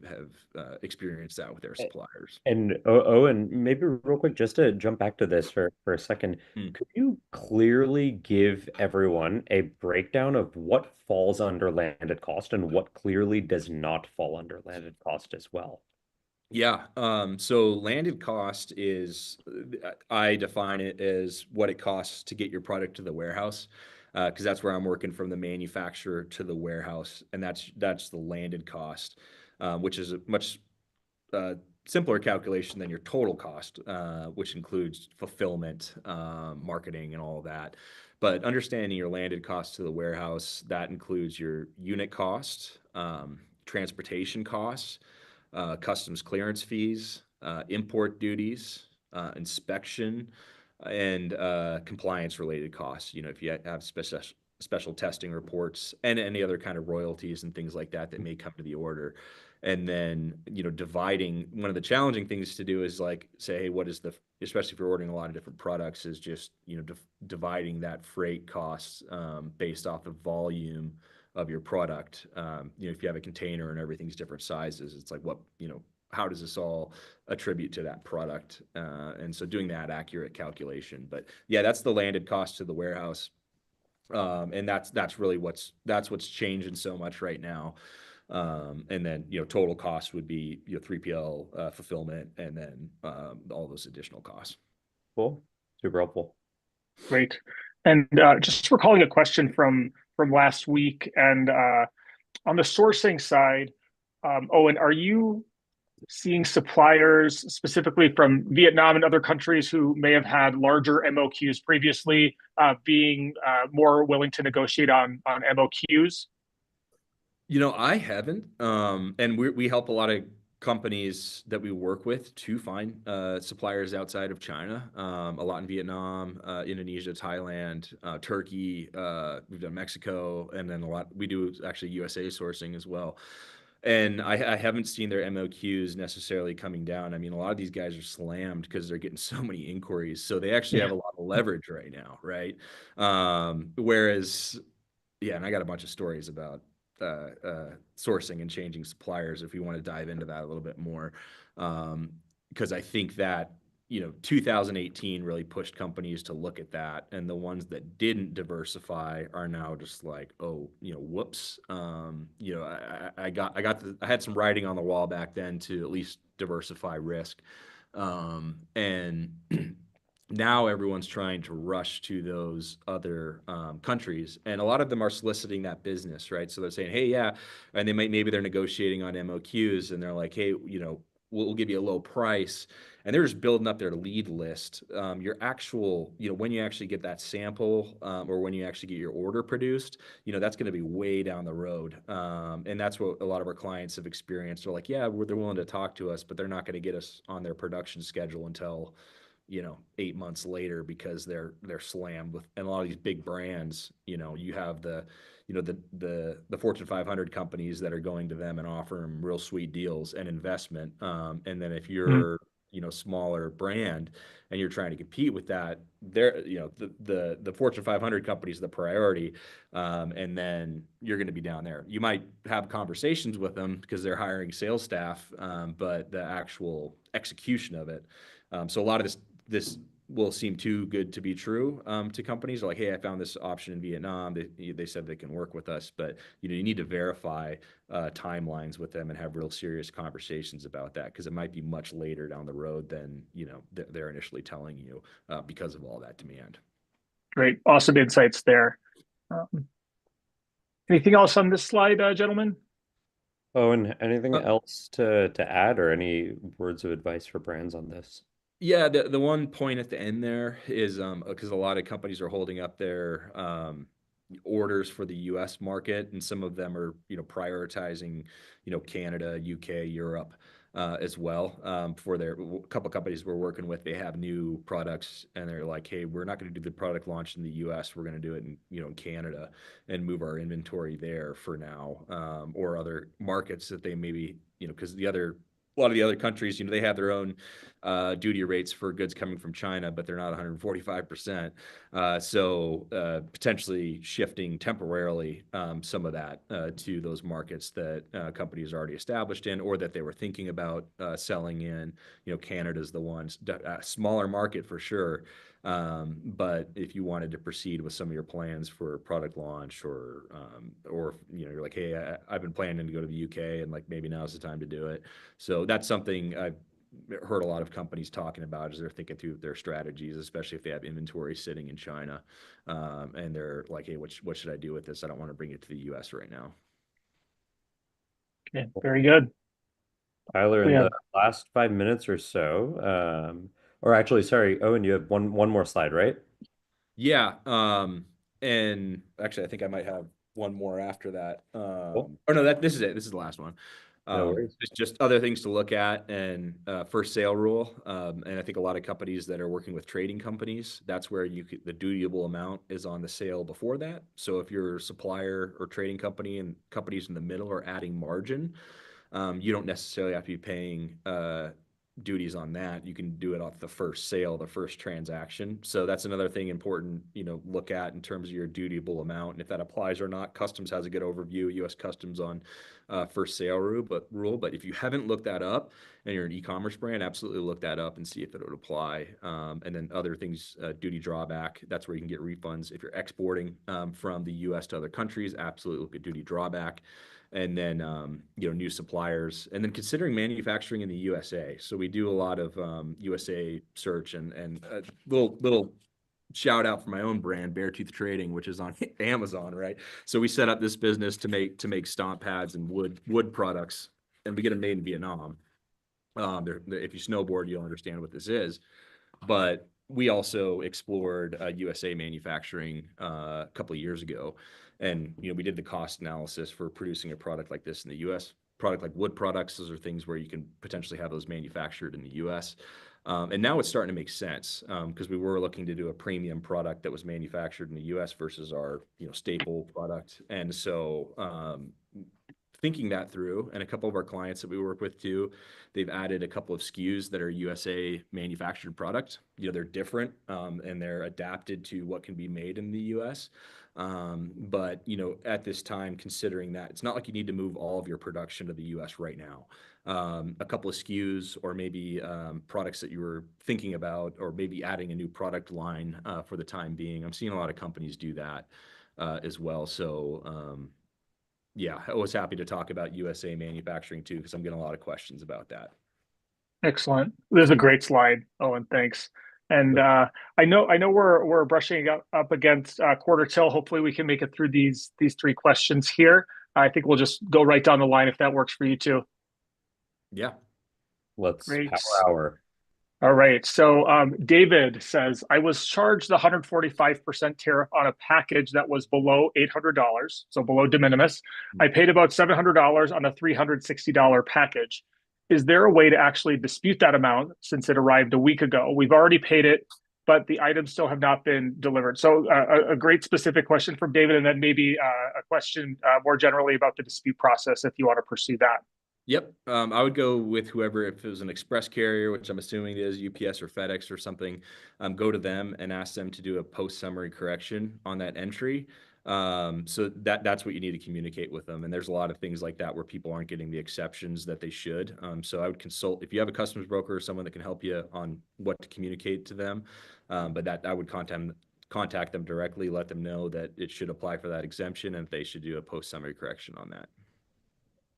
experienced that with their suppliers. And Owen, maybe real quick, just to jump back to this for a second, Hmm. could you clearly give everyone a breakdown of what falls under landed cost and what clearly does not fall under landed cost as well? Yeah. So landed cost is, I define it as what it costs to get your product to the warehouse, because that's where I'm working from the manufacturer to the warehouse, and that's the landed cost, which is a much uh, simpler calculation than your total cost, which includes fulfillment, marketing, and all of that. But understanding your landed cost to the warehouse, that includes your unit cost, transportation costs, customs clearance fees, import duties, inspection, and compliance related costs. You know, if you have special testing reports and any other kind of royalties and things like that that may come to the order. And then, you know, dividing one of the challenging things to do is like say, hey, what is the, especially if you're ordering a lot of different products, is just, you know, dividing that freight costs based off the volume of your product. You know, if you have a container and everything's different sizes, it's like what, you know, how does this all attribute to that product? And so doing that accurate calculation. But yeah, that's the landed cost to the warehouse. And that's really what's changing so much right now. And then, you know, total cost would be, you know, 3PL fulfillment, and then all those additional costs. Cool. Super helpful. Great. And just recalling a question from last week, and on the sourcing side, Owen, are you seeing suppliers specifically from Vietnam and other countries who may have had larger MOQs previously being more willing to negotiate on MOQs? You know, I haven't. And we help a lot of companies that we work with to find suppliers outside of China. A lot in Vietnam, Indonesia, Thailand, Turkey. We've done Mexico, and then a lot. We do actually USA sourcing as well. And I haven't seen their MOQs necessarily coming down. I mean, a lot of these guys are slammed because they're getting so many inquiries. So they actually Yeah. have a lot of leverage right now, right? Whereas yeah, and I got a bunch of stories about sourcing and changing suppliers if we want to dive into that a little bit more. Because I think that, you know, 2018 really pushed companies to look at that, and the ones that didn't diversify are now just like, oh, you know, whoops. You know, I had some writing on the wall back then to at least diversify risk. And now everyone's trying to rush to those other countries, and a lot of them are soliciting that business, right? So they're saying, "Hey, yeah," and maybe they're negotiating on MOQs, and they're like, "Hey, you know, we'll give you a low price," and they're just building up their lead list. Your actual, you know, when you actually get that sample, or when you actually get your order produced, you know, that's going to be way down the road, and that's what a lot of our clients have experienced. They're like, "Yeah, they're willing to talk to us, but they're not going to get us on their production schedule until." You know, 8 months later, because they're slammed with, and a lot of these big brands, you know, you have the, you know, the Fortune 500 companies that are going to them and offer them real sweet deals and investment. And then if Mm. you're, you know, smaller brand and you're trying to compete with that, they're, you know, the Fortune 500 company is the priority. And then you're going to be down there. You might have conversations with them because they're hiring sales staff, but the actual execution of it. So a lot of this will seem too good to be true, to companies. They're like, hey, I found this option in Vietnam. They said they can work with us, but you know, you need to verify timelines with them and have real serious conversations about that, because it might be much later down the road than, you know, they're initially telling you, because of all that demand. Great. Awesome insights there. Um, Anything else on this slide, gentlemen? Owen, anything Uh, else to add or any words of advice for brands on this? Yeah, the one point at the end there is because a lot of companies are holding up their orders for the US market, and some of them are, you know, prioritizing, you know, Canada, UK, Europe, as well. For their a couple companies we're working with, they have new products, and they're like, hey, we're not going to do the product launch in the US. We're going to do it in, you know, in Canada, and move our inventory there for now, or other markets that they maybe, you know, because the other a lot of the other countries, they have their own duty rates for goods coming from China, but they're not 145%. So potentially shifting temporarily some of that to those markets that companies are already established in, or that they were thinking about selling in. Canada's the one, smaller market for sure. But if you wanted to proceed with some of your plans for product launch, or you're like, hey, I've been planning to go to the UK, and like maybe now's the time to do it. So that's something I've heard a lot of companies talking about as they're thinking through their strategies, especially if they have inventory sitting in China, and they're like, hey, what should I do with this? I don't want to bring it to the US right now. Okay, very good. Tyler, We in the have last 5 minutes or so, or actually, sorry, Owen, you have one more slide, right? Yeah. And actually, I think I might have one more after that. Cool. Or no, this is it. This is the last one. No worries. Just other things to look at, and first sale rule. And I think a lot of companies that are working with trading companies, that's where the dutiable amount is on the sale before that. So if you're a supplier or trading company and companies in the middle are adding margin, you don't necessarily have to be paying duties on that. You can do it off the first sale, the first transaction. So that's another thing important, look at in terms of your dutiable amount and if that applies or not. Customs has a good overview, U.S. Customs on first sale rule. But if you haven't looked that up and you're an e-commerce brand, absolutely look that up and see if it would apply. And then other things, duty drawback, that's where you can get refunds. If you're exporting from the U.S. to other countries, absolutely look at duty drawback. And then new suppliers, and then considering manufacturing in the USA. So we do a lot of USA search, and a little shout out for my own brand, Beartooth Trading, which is on Amazon, right? So we set up this business to make stomp pads and wood products, and we get them made in Vietnam. If you snowboard, you'll understand what this is. But we also explored USA manufacturing a couple of years ago, and we did the cost analysis for producing a product like this in the U.S. Product like wood products, those are things where you can potentially have those manufactured in the U.S. And now it's starting to make sense because we were looking to do a premium product that was manufactured in the U.S. versus our staple product, and so thinking that through, and a couple of our clients that we work with too, they've added a couple of SKUs that are USA manufactured product. They're different and they're adapted to what can be made in the US. But at this time, considering that it's not like you need to move all of your production to the US right now. A couple of SKUs or maybe products that you were thinking about, or maybe adding a new product line for the time being. I'm seeing a lot of companies do that as well. So yeah, I was happy to talk about USA manufacturing too, because I'm getting a lot of questions about that. excellent. This is a great slide, Owen. Thanks. And I know we're brushing up against quarter till. Hopefully, we can make it through these three questions here. I think we'll just go right down the line if that works for you too. Yeah. Let's Great. power hour. All right. So David says, I was charged the 145% tariff on a package that was below $800, so below de minimis. I paid about $700 on a $360 package. Is there a way to actually dispute that amount since it arrived a week ago? We've already paid it, but the items still have not been delivered. So a great specific question from David, and then maybe a question more generally about the dispute process if you want to pursue that. Yep. I would go with whoever, if it was an express carrier, which I'm assuming it is UPS or FedEx or something, go to them and ask them to do a post summary correction on that entry. So that's what you need to communicate with them. And there's a lot of things like that where people aren't getting the exceptions that they should. So I would consult, if you have a customs broker or someone that can help you on what to communicate to them, but that I would contact them directly, let them know that it should apply for that exemption and they should do a post summary correction on that.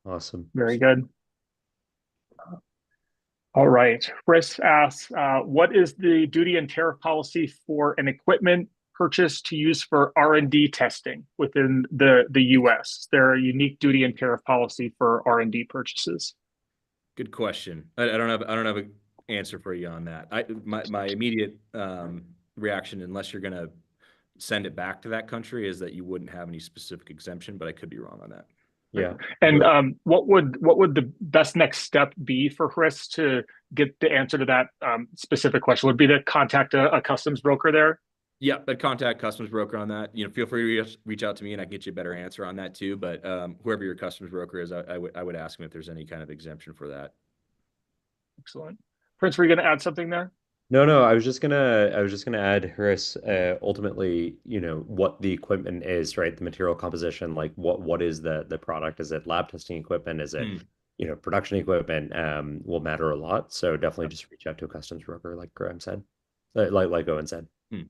Awesome. Very good. All right. Chris asks, what is the duty and tariff policy for an equipment purchase to use for R&D testing within the U.S.? Is there a unique duty and tariff policy for R&D purchases? Good question. I don't have an answer for you on that. My immediate reaction, unless you're going to send it back to that country, is that you wouldn't have any specific exemption, but I could be wrong on that. Yeah. And what would the best next step be for Chris to get the answer to that specific question? Would be to contact a customs broker there? Yeah, but contact customs broker on that. Feel free to reach out to me and I can get you a better answer on that too. But whoever your customs broker is, I would ask them if there's any kind of exemption for that. Excellent. Prince, were you going to add something there? No, no, I was just gonna add, Harris, ultimately, what the equipment is, right? The material composition, like what is the product? Is it lab testing equipment? Is it, Hmm. production equipment? Will matter a lot. So definitely just reach out to a customs broker, like Graham said, like Owen said. Hmm.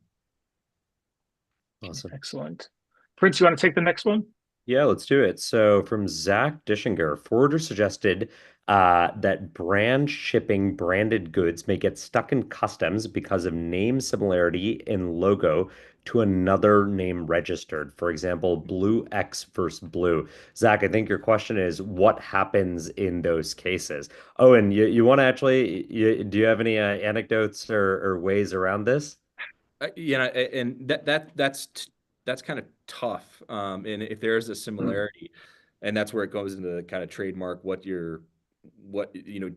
Awesome. Excellent. Prince, you want to take the next one? Yeah, let's do it. So from Zach Dishinger, forwarder suggested that brand shipping branded goods may get stuck in customs because of name similarity in logo to another name registered. For example, Blue X versus Blue. Zach, I think your question is what happens in those cases? Oh, and you want to actually, do you have any anecdotes or ways around this? And that's kind of tough. And if there is a similarity, and that's where it goes into the kind of trademark, do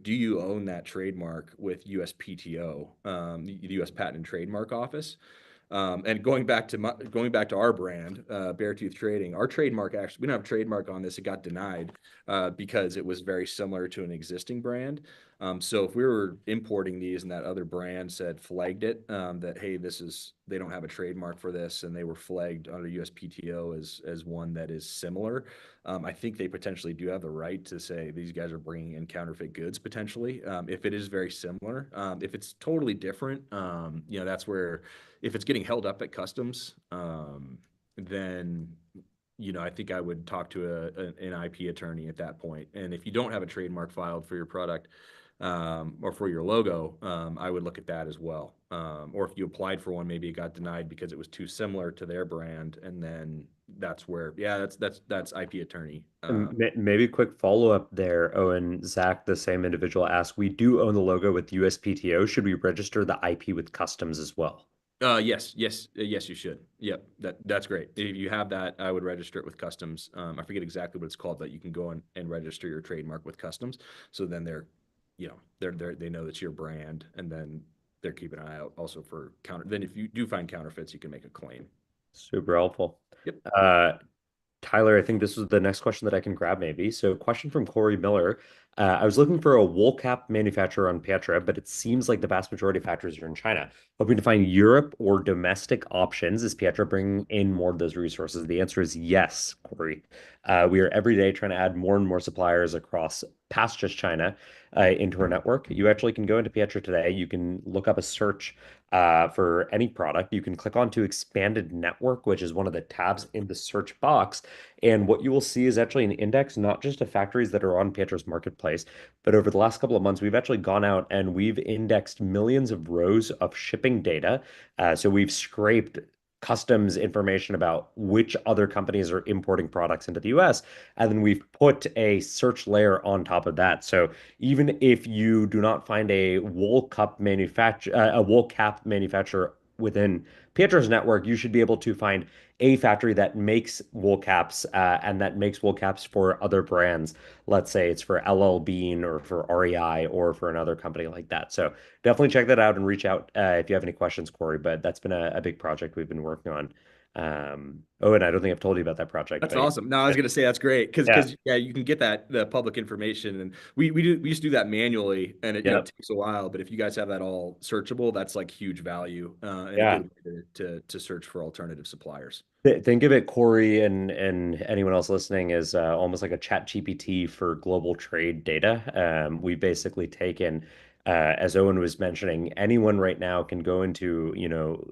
you own that trademark with USPTO, the U.S. Patent and Trademark Office? And going back to our brand, Beartooth Trading, our trademark actually we don't have a trademark on this. It got denied because it was very similar to an existing brand. So if we were importing these and that other brand said flagged it that hey they don't have a trademark for this and they were flagged under USPTO as one that is similar, I think they potentially do have the right to say these guys are bringing in counterfeit goods potentially if it is very similar. If it's totally different, that's where if it's getting held up at customs, then I think I would talk to an IP attorney at that point. And if you don't have a trademark filed for your product or for your logo, I would look at that as well. Or if you applied for one, maybe it got denied because it was too similar to their brand, and then that's where, yeah, that's IP attorney. And maybe a quick follow-up there, Owen. Zach, the same individual asked, we do own the logo with USPTO. Should we register the IP with customs as well? Yes, you should. Yep, that's great. If you have that, I would register it with customs. I forget exactly what it's called, but you can go and register your trademark with customs. So then they know it's your brand, and then they're keeping an eye out also for counter. Then if you do find counterfeits, you can make a claim. Super helpful. Yep. Tyler, I think this was the next question that I can grab maybe. So, question from Corey Miller. I was looking for a wool cap manufacturer on Pietra, but it seems like the vast majority of factories are in China. Hoping to find Europe or domestic options. Is Pietra bringing in more of those resources? The answer is yes, Corey. We are every day trying to add more and more suppliers across past just China into our network. You actually can go into Pietra today. You can look up a search for any product. You can click onto expanded network, which is one of the tabs in the search box. And what you will see is actually an index, not just of factories that are on Pietro's marketplace, but over the last couple of months, we've actually gone out and we've indexed millions of rows of shipping data. So we've scraped customs information about which other companies are importing products into the US. And then we've put a search layer on top of that. So even if you do not find a wool cap manufacturer within Pietro's network, you should be able to find a factory that makes wool caps and that makes wool caps for other brands. Let's say it's for LL Bean or for REI or for another company like that. So definitely check that out and reach out if you have any questions, Corey. But that's been a big project we've been working on. Oh, and I don't think I've told you about that project, That's but awesome. No, I was gonna say that's great yeah, because yeah, you can get the public information, and we used to do that manually, and it yeah, takes a while. But if you guys have that all searchable, that's like huge value and a yeah. good way to search for alternative suppliers. Think of it, Corey, and anyone else listening, as almost like a chat GPT for global trade data. We basically taken, as Owen was mentioning, anyone right now can go into,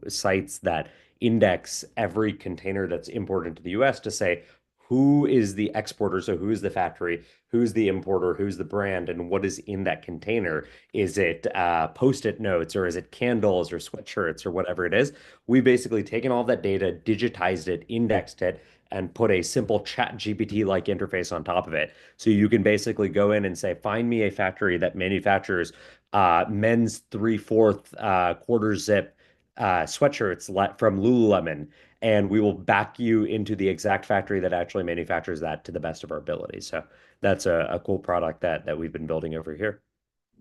sites that index every container that's imported into the US to say who is the exporter, so who is the factory, who's the importer, who's the brand, and what is in that container. Is it post-it notes, or is it candles or sweatshirts or whatever it is? We basically taken all of that data, digitized it, indexed it, and put a simple chat GPT like interface on top of it. So you can basically go in and say, find me a factory that manufactures men's 3/4 quarter zip sweatshirts from Lululemon. And we will back you into the exact factory that actually manufactures that to the best of our ability. So that's a cool product that we've been building over here.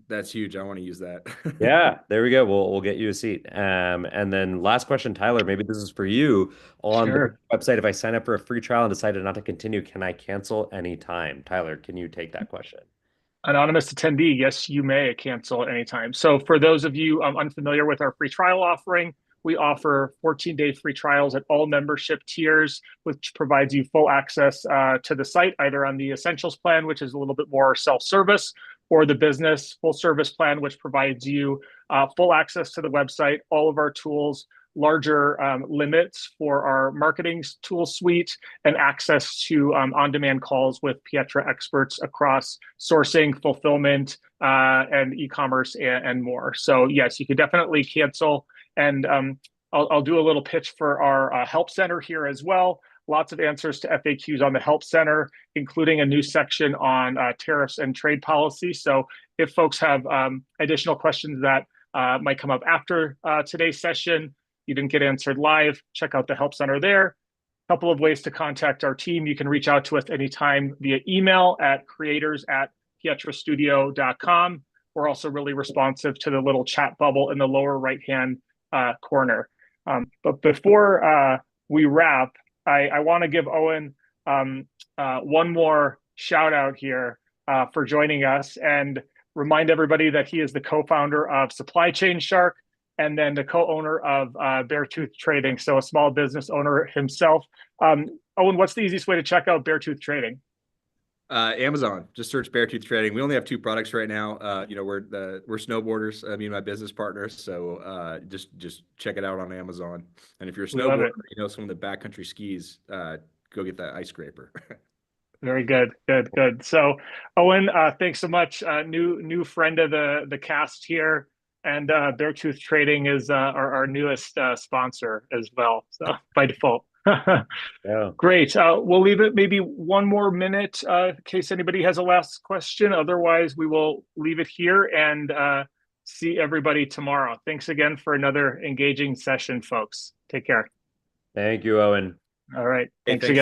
That's huge. I want to use that. Yeah, there we go. We'll get you a seat. And then last question, Tyler, maybe this is for you. On the Sure. website, if I sign up for a free trial and decided not to continue, can I cancel anytime? Tyler, can you take that question? Anonymous attendee, yes, you may cancel at any time. So for those of you unfamiliar with our free trial offering, we offer 14-day free trials at all membership tiers, which provides you full access to the site, either on the Essentials plan, which is a little bit more self-service, or the Business full service plan, which provides you full access to the website, all of our tools, larger limits for our marketing tool suite, and access to on-demand calls with Pietra experts across sourcing, fulfillment, and e-commerce and more. So yes, you could definitely cancel. And I'll do a little pitch for our help center here as well. Lots of answers to FAQs on the help center, including a new section on tariffs and trade policy. So if folks have additional questions that might come up after today's session, you didn't get answered live, check out the help center there. A couple of ways to contact our team. You can reach out to us anytime via email at creators@pietrastudio.com. We're also really responsive to the little chat bubble in the lower right-hand corner. But before we wrap, I want to give Owen one more shout out here for joining us, and remind everybody that he is the co-founder of Supply Chain Shark, and then the co-owner of Beartooth Trading, so a small business owner himself. Owen, what's the easiest way to check out Beartooth Trading? Amazon. Just search Beartooth Trading. We only have 2 products right now. We're snowboarders, me and my business partners. So just check it out on Amazon. And if you're a snowboarder, someone that backcountry skis, go get that ice scraper. Very good, good. So, Owen, thanks so much. New friend of the cast here, and Beartooth Trading is our newest sponsor as well. So by default. Yeah. Great. We'll leave it maybe one more minute in case anybody has a last question. Otherwise, we will leave it here and see everybody tomorrow. Thanks again for another engaging session, folks. Take care. Thank you, Owen. All right. Hey, Thanks again.